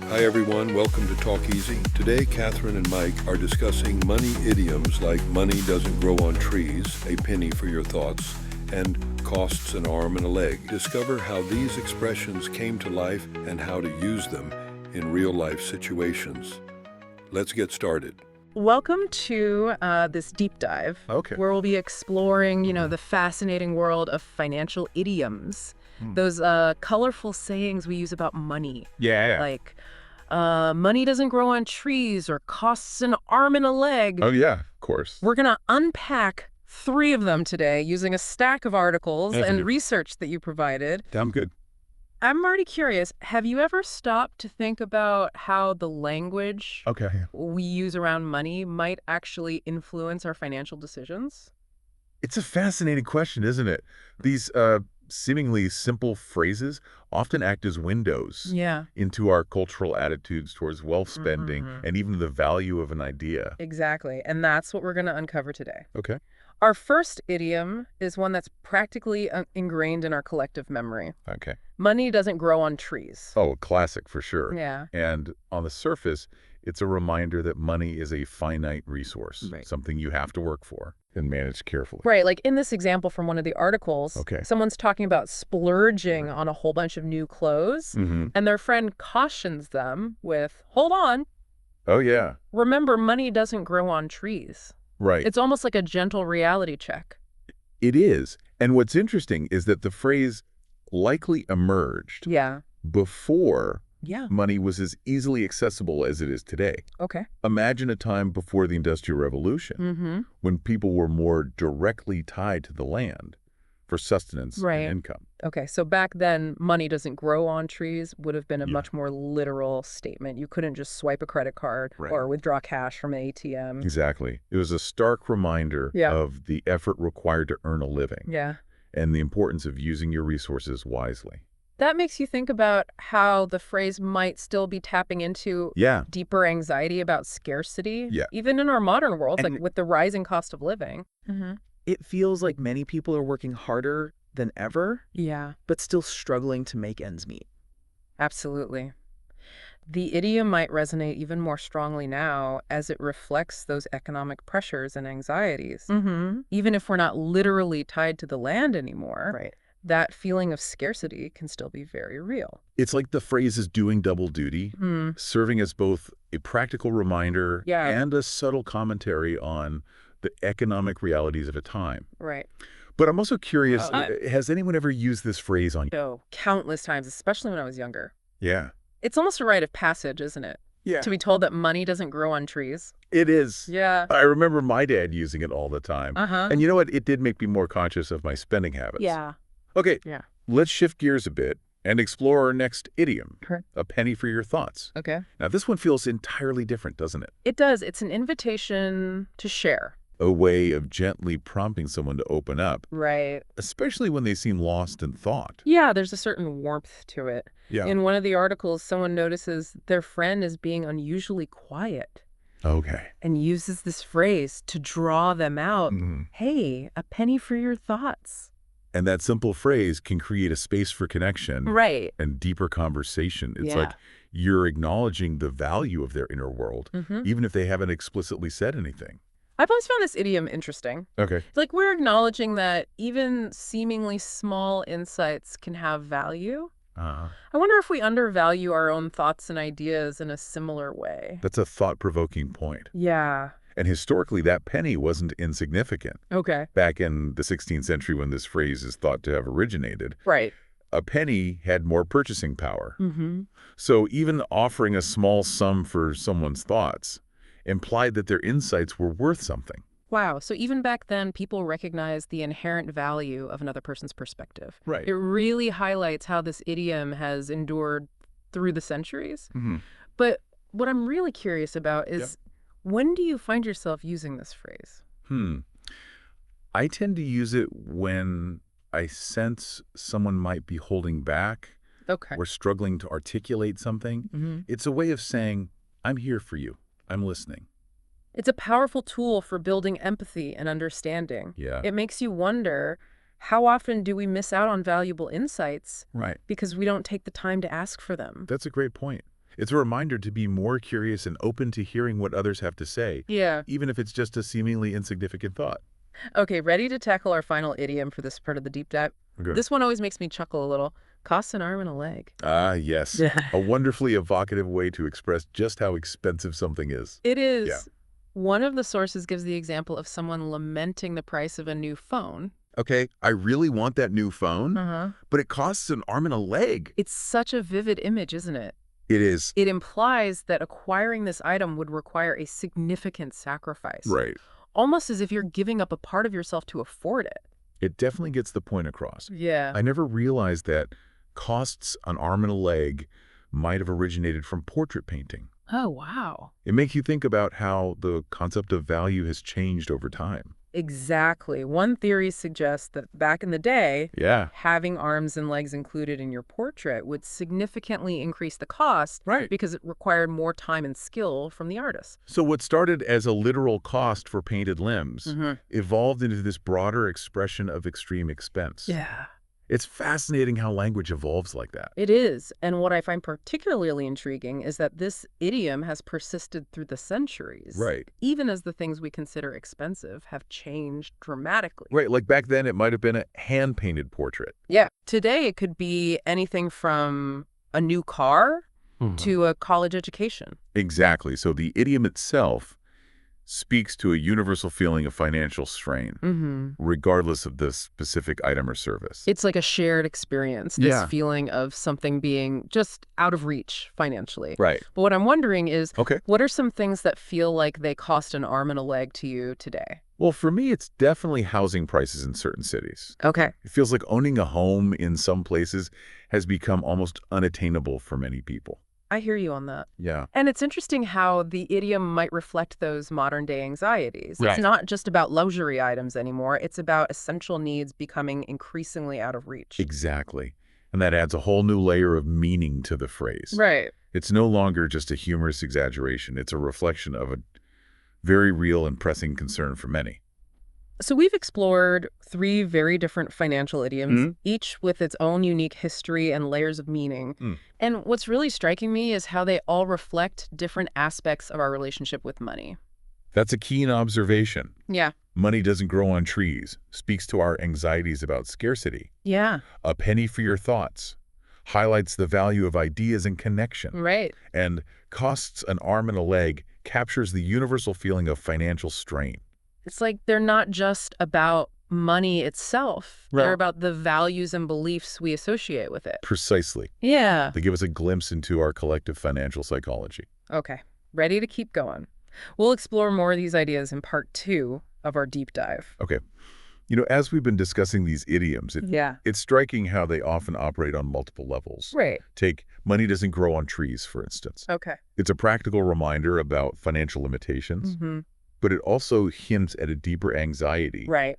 Hi everyone, welcome to Talk Easy. Today, Catherine and Mike are discussing money idioms like money doesn't grow on trees, a penny for your thoughts, and costs an arm and a leg. Discover how these expressions came to life and how to use them in real-life situations. Let's get started. Welcome to this deep dive, where we'll be exploring, the fascinating world of financial idioms, those colorful sayings we use about money. Yeah. Like, money doesn't grow on trees or costs an arm and a leg. Oh, yeah, of course. We're going to unpack 3 of them today using a stack of articles and research that you provided. Damn good. I'm already curious, have you ever stopped to think about how the language we use around money might actually influence our financial decisions? It's a fascinating question, isn't it? These seemingly simple phrases often act as windows into our cultural attitudes towards wealth spending and even the value of an idea. Exactly, and that's what we're going to uncover today. Okay. Our first idiom is one that's practically ingrained in our collective memory. Okay. Money doesn't grow on trees. Oh, a classic for sure. Yeah. And on the surface, it's a reminder that money is a finite resource, something you have to work for and manage carefully. Right, like in this example from one of the articles, someone's talking about splurging on a whole bunch of new clothes, and their friend cautions them with, hold on. Oh, yeah. Remember, money doesn't grow on trees. Right. It's almost like a gentle reality check. It is. And what's interesting is that the phrase likely emerged before money was as easily accessible as it is today. Okay. Imagine a time before the Industrial Revolution when people were more directly tied to the land for sustenance and income. Okay, so back then, money doesn't grow on trees would have been a much more literal statement. You couldn't just swipe a credit card or withdraw cash from an ATM. Exactly. It was a stark reminder of the effort required to earn a living and the importance of using your resources wisely. That makes you think about how the phrase might still be tapping into deeper anxiety about scarcity, even in our modern world, like with the rising cost of living. It feels like many people are working harder than ever, but still struggling to make ends meet. Absolutely. The idiom might resonate even more strongly now as it reflects those economic pressures and anxieties. Even if we're not literally tied to the land anymore, that feeling of scarcity can still be very real. It's like the phrase is doing double duty, serving as both a practical reminder and a subtle commentary on the economic realities of a time. Right. But I'm also curious, has anyone ever used this phrase on you? Oh, countless times, especially when I was younger. Yeah. It's almost a rite of passage, isn't it? Yeah. To be told that money doesn't grow on trees. It is. Yeah. I remember my dad using it all the time. And you know what? It did make me more conscious of my spending habits. Yeah. Okay. Yeah. Let's shift gears a bit and explore our next idiom, a penny for your thoughts. Okay. Now, this one feels entirely different, doesn't it? It does. It's an invitation to share. A way of gently prompting someone to open up. Right. Especially when they seem lost in thought. Yeah, there's a certain warmth to it. Yeah. In one of the articles, someone notices their friend is being unusually quiet. Okay. And uses this phrase to draw them out. Hey, a penny for your thoughts. And that simple phrase can create a space for connection. Right. And deeper conversation. It's like you're acknowledging the value of their inner world, even if they haven't explicitly said anything. I've always found this idiom interesting. Okay. It's like we're acknowledging that even seemingly small insights can have value. I wonder if we undervalue our own thoughts and ideas in a similar way. That's a thought-provoking point. Yeah. And historically, that penny wasn't insignificant. Okay. Back in the 16th century when this phrase is thought to have originated. Right. A penny had more purchasing power. So even offering a small sum for someone's thoughts implied that their insights were worth something. Wow. So even back then, people recognized the inherent value of another person's perspective. Right. It really highlights how this idiom has endured through the centuries. But what I'm really curious about is when do you find yourself using this phrase? I tend to use it when I sense someone might be holding back or struggling to articulate something. It's a way of saying, I'm here for you. I'm listening. It's a powerful tool for building empathy and understanding. Yeah. It makes you wonder, how often do we miss out on valuable insights Right. because we don't take the time to ask for them? That's a great point. It's a reminder to be more curious and open to hearing what others have to say, Yeah. even if it's just a seemingly insignificant thought. Okay, ready to tackle our final idiom for this part of the deep dive? Okay. This one always makes me chuckle a little. Costs an arm and a leg. Ah, yes. A wonderfully evocative way to express just how expensive something is. It is. Yeah. One of the sources gives the example of someone lamenting the price of a new phone. Okay, I really want that new phone, Uh-huh. but it costs an arm and a leg. It's such a vivid image, isn't it? It is. It implies that acquiring this item would require a significant sacrifice. Right. Almost as if you're giving up a part of yourself to afford it. It definitely gets the point across. Yeah. I never realized that costs an arm and a leg might have originated from portrait painting. Oh, wow. It makes you think about how the concept of value has changed over time. Exactly. One theory suggests that back in the day, Yeah. having arms and legs included in your portrait would significantly increase the cost Right. because it required more time and skill from the artist. So what started as a literal cost for painted limbs Mm-hmm. evolved into this broader expression of extreme expense. Yeah. It's fascinating how language evolves like that. It is. And what I find particularly intriguing is that this idiom has persisted through the centuries. Right. Even as the things we consider expensive have changed dramatically. Right, like back then it might have been a hand-painted portrait. Yeah. Today it could be anything from a new car to a college education. Exactly. So the idiom itself speaks to a universal feeling of financial strain, regardless of the specific item or service. It's like a shared experience, this Yeah. feeling of something being just out of reach financially. Right. But what I'm wondering is, Okay. what are some things that feel like they cost an arm and a leg to you today? Well, for me, it's definitely housing prices in certain cities. Okay. It feels like owning a home in some places has become almost unattainable for many people. I hear you on that. Yeah. And it's interesting how the idiom might reflect those modern day anxieties. Right. It's not just about luxury items anymore. It's about essential needs becoming increasingly out of reach. Exactly. And that adds a whole new layer of meaning to the phrase. Right. It's no longer just a humorous exaggeration. It's a reflection of a very real and pressing concern for many. So we've explored 3 very different financial idioms, each with its own unique history and layers of meaning. And what's really striking me is how they all reflect different aspects of our relationship with money. That's a keen observation. Yeah. Money doesn't grow on trees speaks to our anxieties about scarcity. Yeah. A penny for your thoughts highlights the value of ideas and connection. Right. And costs an arm and a leg captures the universal feeling of financial strain. It's like they're not just about money itself. Right. They're about the values and beliefs we associate with it. Precisely. Yeah. They give us a glimpse into our collective financial psychology. Okay. Ready to keep going. We'll explore more of these ideas in part 2 of our deep dive. Okay. You know, as we've been discussing these idioms, it's striking how they often operate on multiple levels. Right. Take money doesn't grow on trees, for instance. Okay. It's a practical reminder about financial limitations, but it also hints at a deeper anxiety Right.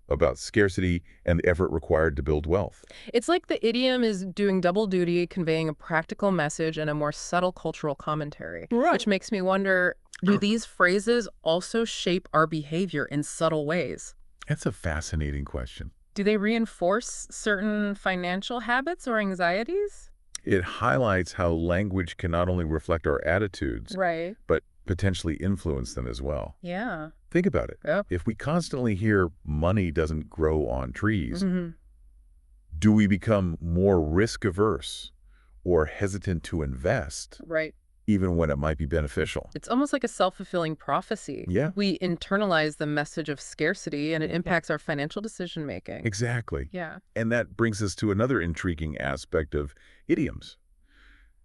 about scarcity and the effort required to build wealth. It's like the idiom is doing double duty, conveying a practical message and a more subtle cultural commentary. Right. Which makes me wonder, do these phrases also shape our behavior in subtle ways? That's a fascinating question. Do they reinforce certain financial habits or anxieties? It highlights how language can not only reflect our attitudes, Right. but potentially influence them as well. Yeah. Think about it. Yep. If we constantly hear money doesn't grow on trees, do we become more risk-averse or hesitant to invest, Right. even when it might be beneficial? It's almost like a self-fulfilling prophecy. Yeah. We internalize the message of scarcity and it impacts our financial decision-making. Exactly. Yeah. And that brings us to another intriguing aspect of idioms,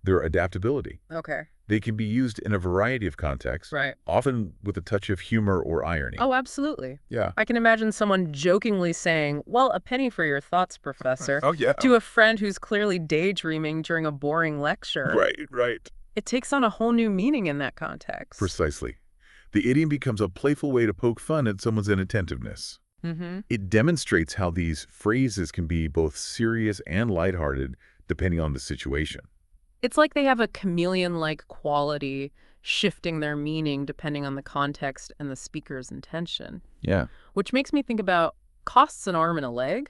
their adaptability. Okay. They can be used in a variety of contexts, Right. often with a touch of humor or irony. Oh, absolutely. Yeah. I can imagine someone jokingly saying, well, a penny for your thoughts, Professor, Oh, yeah. to a friend who's clearly daydreaming during a boring lecture. Right. It takes on a whole new meaning in that context. Precisely. The idiom becomes a playful way to poke fun at someone's inattentiveness. It demonstrates how these phrases can be both serious and lighthearted, depending on the situation. It's like they have a chameleon-like quality, shifting their meaning depending on the context and the speaker's intention. Yeah. Which makes me think about costs an arm and a leg.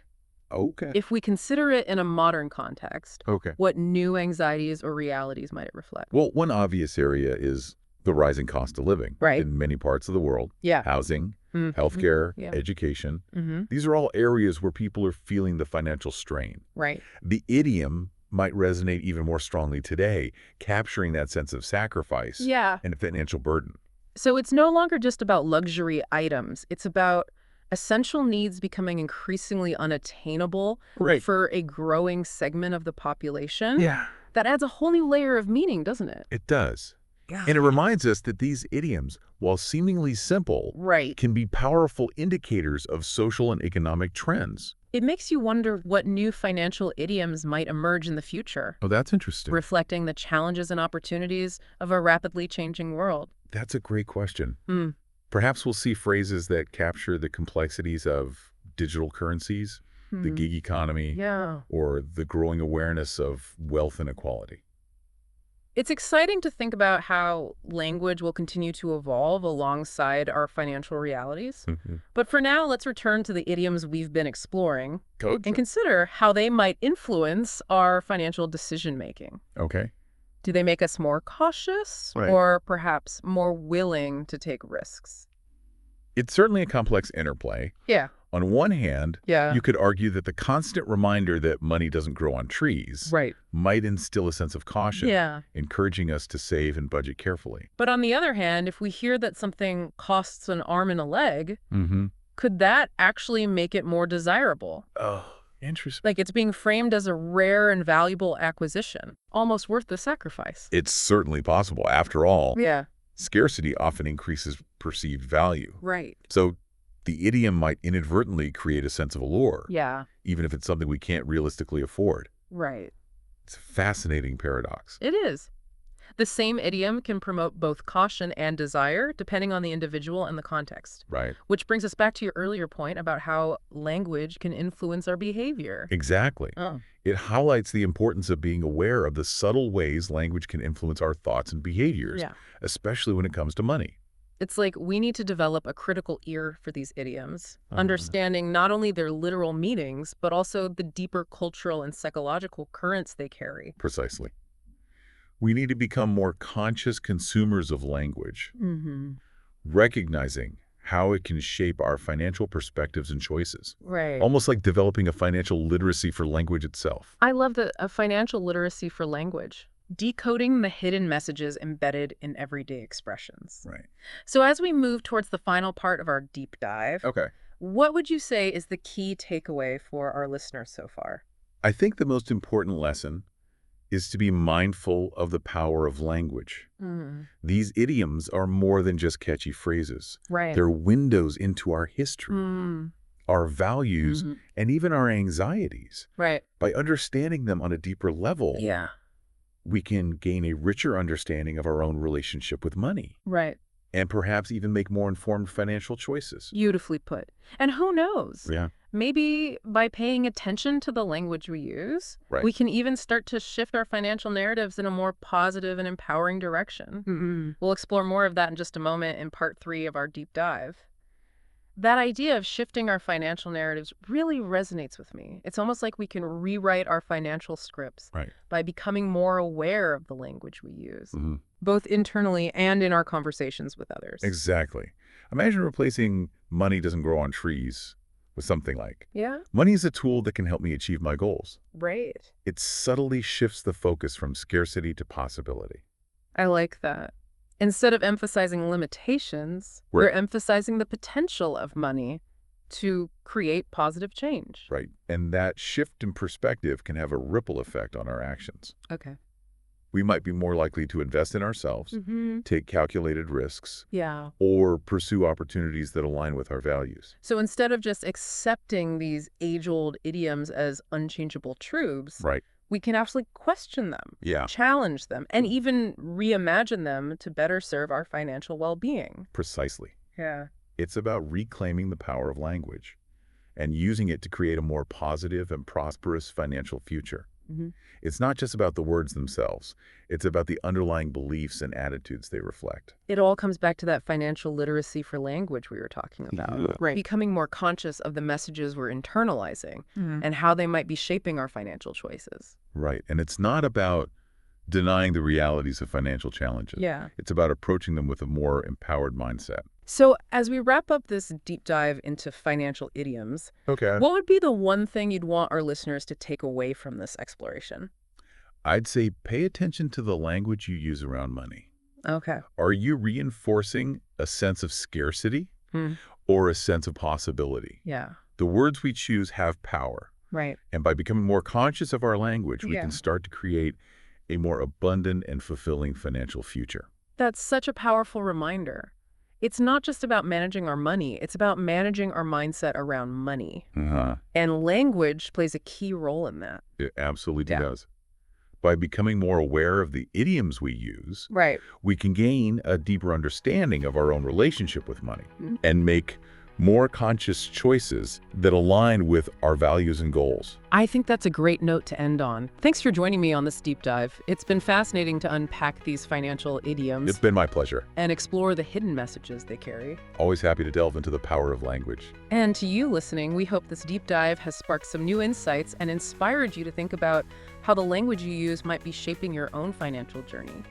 Okay. If we consider it in a modern context, Okay. what new anxieties or realities might it reflect? Well, one obvious area is the rising cost of living Right. in many parts of the world. Yeah. Housing, Mm-hmm. healthcare, Yeah. education. Mm-hmm. These are all areas where people are feeling the financial strain. Right. The idiom might resonate even more strongly today, capturing that sense of sacrifice Yeah. and financial burden. So it's no longer just about luxury items. It's about essential needs becoming increasingly unattainable Right. for a growing segment of the population. Yeah. That adds a whole new layer of meaning, doesn't it? It does. Yeah. And it reminds us that these idioms, while seemingly simple, Right. can be powerful indicators of social and economic trends. It makes you wonder what new financial idioms might emerge in the future, Oh, that's interesting. reflecting the challenges and opportunities of a rapidly changing world. That's a great question. Hmm. Perhaps we'll see phrases that capture the complexities of digital currencies, the gig economy, Yeah. or the growing awareness of wealth inequality. It's exciting to think about how language will continue to evolve alongside our financial realities. But for now, let's return to the idioms we've been exploring and consider how they might influence our financial decision-making. Okay. Do they make us more cautious Right. or perhaps more willing to take risks? It's certainly a complex interplay. Yeah. On one hand, Yeah. you could argue that the constant reminder that money doesn't grow on trees Right. might instill a sense of caution, Yeah. encouraging us to save and budget carefully. But on the other hand, if we hear that something costs an arm and a leg, Mm-hmm. could that actually make it more desirable? Oh, interesting. Like it's being framed as a rare and valuable acquisition, almost worth the sacrifice. It's certainly possible. After all, Yeah. scarcity often increases perceived value. Right. So the idiom might inadvertently create a sense of allure, Yeah. even if it's something we can't realistically afford. Right. It's a fascinating paradox. It is. The same idiom can promote both caution and desire, depending on the individual and the context. Right. Which brings us back to your earlier point about how language can influence our behavior. Exactly. Oh. It highlights the importance of being aware of the subtle ways language can influence our thoughts and behaviors, Yeah. especially when it comes to money. It's like we need to develop a critical ear for these idioms, understanding not only their literal meanings, but also the deeper cultural and psychological currents they carry. Precisely. We need to become more conscious consumers of language, recognizing how it can shape our financial perspectives and choices. Right. Almost like developing a financial literacy for language itself. I love a financial literacy for language, decoding the hidden messages embedded in everyday expressions. Right. So as we move towards the final part of our deep dive, Okay. what would you say is the key takeaway for our listeners so far? I think the most important lesson is to be mindful of the power of language. These idioms are more than just catchy phrases. Right. They're windows into our history, our values, and even our anxieties. Right. By understanding them on a deeper level, Yeah. we can gain a richer understanding of our own relationship with money, Right. and perhaps even make more informed financial choices. Beautifully put. And who knows? Yeah. Maybe by paying attention to the language we use, Right. we can even start to shift our financial narratives in a more positive and empowering direction. We'll explore more of that in just a moment in part 3 of our deep dive. That idea of shifting our financial narratives really resonates with me. It's almost like we can rewrite our financial scripts Right. by becoming more aware of the language we use, both internally and in our conversations with others. Exactly. Imagine replacing "money doesn't grow on trees" with something like, Yeah, "Money is a tool that can help me achieve my goals." right. It subtly shifts the focus from scarcity to possibility. I like that. Instead of emphasizing limitations, Right. we're emphasizing the potential of money to create positive change. Right. And that shift in perspective can have a ripple effect on our actions. Okay. We might be more likely to invest in ourselves, take calculated risks, Yeah. or pursue opportunities that align with our values. So instead of just accepting these age-old idioms as unchangeable truths, Right. we can actually question them, Yeah. challenge them, and even reimagine them to better serve our financial well-being. Precisely. Yeah. It's about reclaiming the power of language and using it to create a more positive and prosperous financial future. It's not just about the words themselves. It's about the underlying beliefs and attitudes they reflect. It all comes back to that financial literacy for language we were talking about. Yeah. Right. Becoming more conscious of the messages we're internalizing and how they might be shaping our financial choices. Right. And it's not about denying the realities of financial challenges. Yeah. It's about approaching them with a more empowered mindset. So as we wrap up this deep dive into financial idioms, Okay. what would be the one thing you'd want our listeners to take away from this exploration? I'd say pay attention to the language you use around money. Okay. Are you reinforcing a sense of scarcity or a sense of possibility? Yeah. The words we choose have power. Right. And by becoming more conscious of our language, we Yeah. can start to create a more abundant and fulfilling financial future. That's such a powerful reminder. It's not just about managing our money. It's about managing our mindset around money. And language plays a key role in that. It absolutely does. By becoming more aware of the idioms we use, we can gain a deeper understanding of our own relationship with money and make more conscious choices that align with our values and goals. I think that's a great note to end on. Thanks for joining me on this deep dive. It's been fascinating to unpack these financial idioms. It's been my pleasure. And explore the hidden messages they carry. Always happy to delve into the power of language. And to you listening, we hope this deep dive has sparked some new insights and inspired you to think about how the language you use might be shaping your own financial journey.